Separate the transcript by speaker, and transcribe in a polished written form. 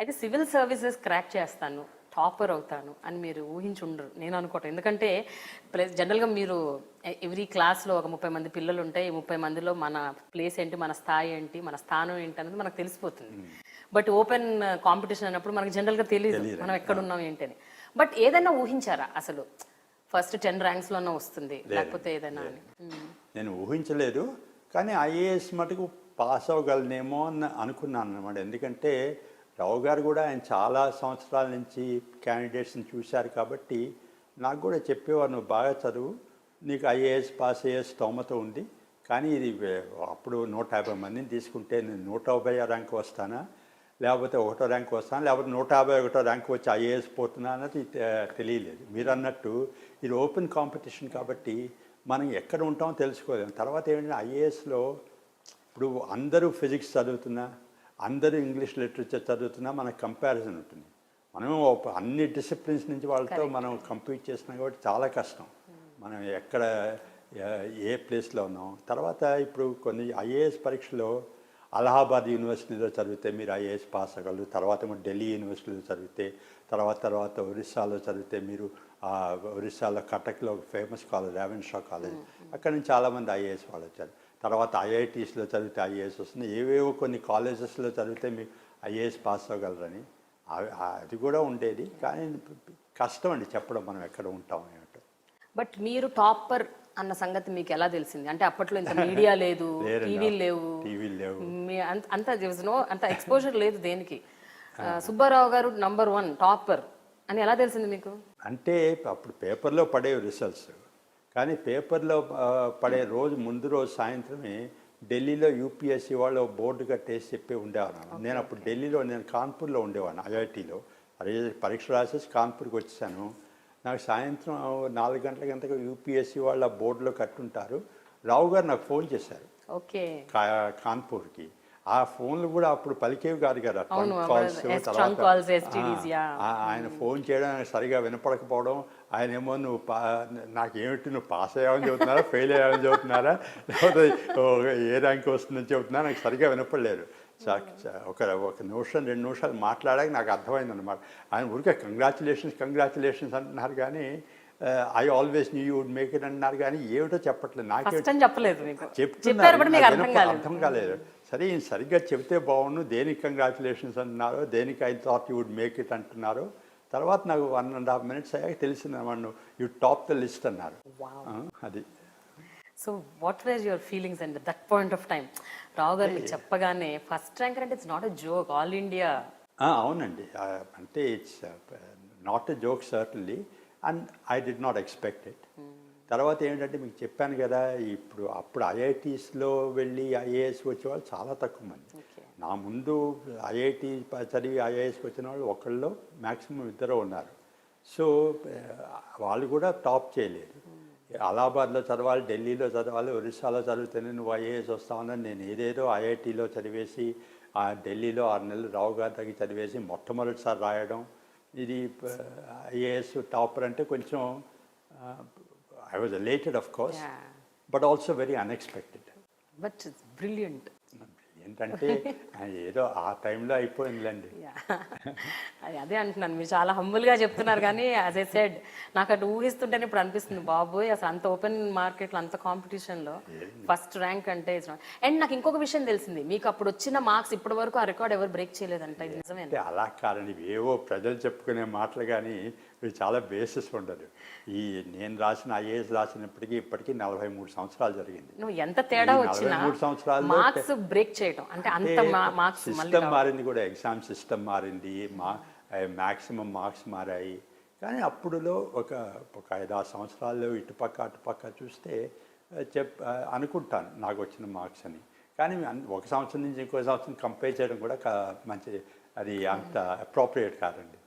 Speaker 1: అయితే civil services crack చేస్తాను, topper అవుతాను అని మీరు ఊహించుండరు, నేను అనుకోవటం. ఎందుకంటే జనరల్గా మీరు ఎవ్రీ క్లాస్లో ఒక 30 మంది పిల్లలు ఉంటే ఈ 30 మందిలో మన ప్లేస్ ఏంటి, మన స్థాయి ఏంటి, మన స్థానం ఏంటి అనేది మనకు తెలిసిపోతుంది. బట్ ఓపెన్ కాంపిటీషన్ అన్నప్పుడు మనకు జనరల్గా తెలియదు మనం ఎక్కడున్నాం ఏంటి అని. బట్ ఏదైనా ఊహించారా అసలు ఫస్ట్ 10 ర్యాంక్స్లోనే వస్తుంది లేకపోతే ఏదైనా అని?
Speaker 2: నేను ఊహించలేదు, కానీ ఐఏఎస్ మటుకు పాస్ అవ్వగలనేమో అని అనుకున్నాను అనమాట. ఎందుకంటే రావు గారు కూడా ఆయన చాలా సంవత్సరాల నుంచి క్యాండిడేట్స్ని చూశారు కాబట్టి నాకు కూడా చెప్పేవారు, నువ్వు బాగా చదువు, నీకు ఐఏఎస్ పాస్ అయ్యే స్తోమత ఉంది, కానీ ఇది అప్పుడు 150 మందిని తీసుకుంటే నేను 150 ర్యాంక్ వస్తానా, లేకపోతే 1వ ర్యాంక్ వస్తాను, లేకపోతే 151వ ర్యాంక్ వచ్చి ఐఏఎస్ పోతున్నా అన్నది తెలియలేదు. మీరు అన్నట్టు ఇది ఓపెన్ కాంపిటీషన్ కాబట్టి మనం ఎక్కడ ఉంటామో తెలుసుకోలేము. తర్వాత ఏంటంటే ఐఏఎస్లో ఇప్పుడు అందరూ ఫిజిక్స్ చదువుతున్నా, అందరూ ఇంగ్లీష్ లిటరేచర్ చదువుతున్నా మనకు కంపారిజన్ ఉంటుంది. మనం అన్ని డిసిప్లిన్స్ నుంచి వాళ్ళతో మనం కంపీట్ చేస్తున్నాం కాబట్టి చాలా కష్టం. మనం ఎక్కడ ఏ ప్లేస్లో ఉన్నాం. తర్వాత ఇప్పుడు కొన్ని ఐఏఎస్ పరీక్షలో అలహాబాద్ యూనివర్సిటీలో చదివితే మీరు ఐఏఎస్ పాస్ అవ్వగలరు, తర్వాత ఢిల్లీ యూనివర్సిటీలో చదివితే, తర్వాత ఒరిస్సాలో చదివితే మీరు ఒరిస్సాలో కటక్లో famous college Ravenshaw college, అక్కడ నుంచి చాలామంది ఐఏఎస్ వాళ్ళు వచ్చారు. తర్వాత ఐఐటీస్లో చదివితే ఐఏఎస్ వస్తుంది, ఏవేవో కొన్ని కాలేజెస్లో చదివితే మీరు ఐఏఎస్ పాస్ అవ్వగలరని అది కూడా ఉండేది. కానీ కష్టం అండి చెప్పడం మనం ఎక్కడ ఉంటాం ఏమిటో.
Speaker 1: బట్ మీరు టాపర్ అన్న సంగతి మీకు ఎలా తెలిసింది? అంటే అప్పట్లో ఇంత మీడియా లేదు, టీవీలు లేవు, అంత ఎక్స్పోజర్ లేదు దేనికి. సుబ్బారావు గారు నంబర్ 1 టాపర్ అని ఎలా తెలిసింది మీకు?
Speaker 2: అంటే అప్పుడు పేపర్లో పడే రిజల్ట్స్, కానీ పేపర్లో పడే రోజు ముందు రోజు సాయంత్రమే ఢిల్లీలో యూపీఎస్సీ వాళ్ళు బోర్డు కట్టేసి చెప్పి ఉండేవాను. నేను అప్పుడు ఢిల్లీలో, నేను కాన్పూర్లో ఉండేవాను ఐఐటీలో. పరీక్ష రాసేసి కాన్పూర్కి వచ్చాను. నాకు సాయంత్రం 4 గంటలకంతగా యూపీఎస్సీ వాళ్ళు ఆ బోర్డులో కట్టుంటారు. రావు గారు నాకు ఫోన్ చేశారు
Speaker 1: ఓకే
Speaker 2: కాన్పూర్కి. ఆ ఫోన్లు కూడా అప్పుడు పలికేవి కాదు కదా, కాల్స్. ఆయన ఫోన్ చేయడం సరిగా వినపడకపోవడం, ఆయన ఏమో నాకేమిటి నువ్వు పాస్ అయ్యావని చెబుతున్నారా, ఫెయిల్ అయ్యావని చెబుతున్నారా, లేకపోతే ఏ ర్యాంక్ వస్తుందని చెబుతున్నా, నాకు సరిగా వినపడలేదు. ఒక నిమిషం 2 నిమిషాలు మాట్లాడాక నాకు అర్థమైంది అనమాట. ఆయన ఊరికే కంగ్రాచులేషన్స్ అంటున్నారు కానీ I always knew you would make it అంటున్నారు కానీ ఏమిటో చెప్పట్లేదు. నాకే చెప్తున్నారు అర్థం కాలేదు. సరే ఈయన సరిగ్గా చెబితే బాగుండు, దేనికి కంగ్రాచులేషన్స్ అంటున్నారో, దేనికి I thought you would make it అంటున్నారు. తర్వాత నాకు 1.5 minutes అయ్యాక తెలిసింది అన్నమాట, యూ టాప్ ద లిస్ట్ అన్నారు. అది.
Speaker 1: So what were your feelings and that point of time? Rao garu మీకు చెప్పగానే ఫస్ట్ ర్యాంక్ అంటే it's not a joke, all India.
Speaker 2: అవునండి, అంటే it's not a joke certainly, and I did not expect it. తర్వాత ఏంటంటే మీకు చెప్పాను కదా, అప్పుడు ఐఐటీస్లో వెళ్ళి ఐఏఎస్ వచ్చేవాళ్ళు చాలా తక్కువ మంది. నా ముందు ఐఐటి చదివి ఐఏఎస్కి వచ్చిన వాళ్ళు ఒకళ్ళు మ్యాక్సిమం 2 ఉన్నారు. సో వాళ్ళు కూడా టాప్ చేయలేదు. అలహాబాద్లో చదవాలి, ఢిల్లీలో చదవాలి, ఒరిస్సాలో చదివితేనే నువ్వు ఐఏఎస్ వస్తావని నేను ఏదేదో ఐఐటీలో చదివేసి ఢిల్లీలో 6 నెలలు రావు గారి దగ్గర చదివేసి మొట్టమొదటిసారి రాయడం, ఇది ఐఏఎస్ టాపర్ అంటే కొంచెం I was elated of course, but also very unexpected.
Speaker 1: But it's brilliant.
Speaker 2: ఏంటంటే ఏదో ఆ టైంలో అయిపోయిందిలేండి.
Speaker 1: అదే అంటున్నాను, మీరు చాలా హంబుల్గా చెప్తున్నారు కానీ యాజ్ ఐ సెడ్ నాకు అటు ఊహిస్తుంటేనే ఇప్పుడు అనిపిస్తుంది, బాబోయ్ అసలు అంత ఓపెన్ మార్కెట్లో అంత కాంపిటీషన్లో ఫస్ట్ ర్యాంక్ అంటే. అండ్ నాకు ఇంకొక విషయం తెలిసింది, మీకు అప్పుడు వచ్చిన మార్క్స్ ఇప్పటి వరకు ఆ రికార్డ్ ఎవరు బ్రేక్ చేయలేదంట, ఇది నిజమే?
Speaker 2: అలా కాదండి, ఏవో ప్రజలు చెప్పుకునే మాటలు కానీ ఇవి చాలా బేసిస్ ఉండదు. నేను రాసిన ఐఏఎస్ రాసినప్పటికీ ఇప్పటికీ 43 సంవత్సరాలు జరిగింది.
Speaker 1: నువ్వు ఎంత తేడా వచ్చినా
Speaker 2: 43 సంవత్సరాలు
Speaker 1: మార్క్స్ బ్రేక్ చేయడం అంటే అంత మార్క్స్
Speaker 2: సిస్టమ్ మారింది కూడా, ఎగ్జామ్ సిస్టమ్ మారింది, మ్యాక్సిమం మార్క్స్ మారాయి. కానీ అప్పుడులో ఒక 5-6 సంవత్సరాల్లో ఇటుపక్క అటుపక్క చూస్తే అనుకుంటాను నాకు వచ్చిన మార్క్స్ అని. కానీ ఒక సంవత్సరం నుంచి ఇంకో సంవత్సరం కంపేర్ చేయడం కూడా మంచి, అది అంత అప్రోప్రియేట్ కాదండి.